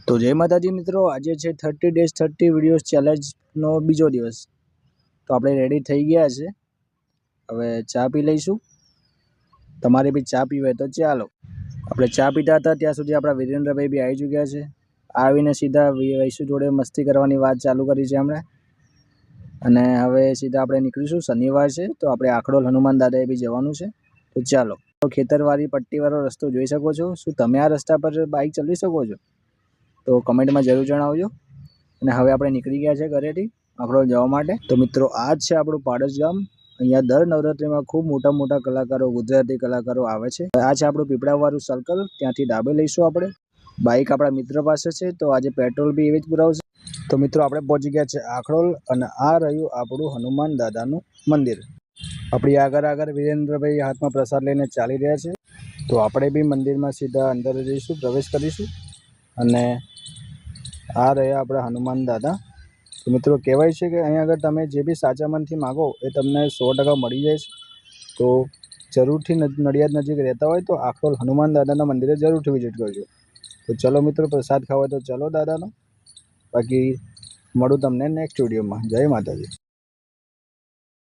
તો જય માતાજી મિત્રો, આજે છે 30 days 30 વિડીયોઝ ચેલેન્જનો બીજો દિવસ। તો આપણે રેડી થઈ ગયા છે, હવે ચા પી લઈશું। તમારે બી ચા પીવી હોય તો ચાલો। આપણે ચા પીતા હતા ત્યાં સુધી આપણા વિરેન્દ્રભાઈ બી આવી ચૂક્યા છે। આવીને સીધા વૈશુ જોડે મસ્તી કરવાની વાત ચાલુ કરી છે એમણે, અને હવે સીધા આપણે નીકળીશું। શનિવાર છે તો આપણે આખડોલ હનુમાન દાદાએ બી જવાનું છે, તો ચાલો। ખેતરવાળી પટ્ટીવાળો રસ્તો જોઈ શકો છો। શું તમે આ રસ્તા પર બાઇક ચલાવી શકો છો? તો કમેન્ટમાં જરૂર જણાવજો। અને હવે આપણે નીકળી ગયા છે ઘરેથી આખડોલ જવા માટે। તો મિત્રો, આ જ છે આપણું પાડસ ગામ। અહીંયા દર નવરાત્રિમાં ખૂબ મોટા મોટા કલાકારો, ગુજરાતી કલાકારો આવે છે। આ છે આપણું પીપળાવાળું સર્કલ, ત્યાંથી ડાબે લઈશું આપણે। બાઇક આપણા મિત્ર પાસે છે, તો આજે પેટ્રોલ બી એવી જ પુરાવશે। તો મિત્રો, આપણે પહોંચી ગયા છે આખડોલ, અને આ રહ્યું આપણું હનુમાન દાદાનું મંદિર। આપણી આગળ વિરેન્દ્રભાઈ હાથમાં પ્રસાદ લઈને ચાલી રહ્યા છે, તો આપણે બી મંદિરમાં સીધા અંદર જઈશું, પ્રવેશ કરીશું। અને આ રહ્યા આપણા હનુમાન દાદા। તો મિત્રો, કહેવાય છે કે અહીંયા આગળ તમે જે બી સાચા મનથી માગો એ તમને 100% મળી જાય છે। તો જરૂરથી નડિયાદ નજીક રહેતા હોય તો આખડોલ હનુમાન દાદાના મંદિરે જરૂરથી વિઝિટ કરજો। તો ચલો મિત્રો, પ્રસાદ ખાવા તો ચલો દાદાનો, બાકી મળું તમને નેક્સ્ટ વિડીયોમાં। જય માતાજી।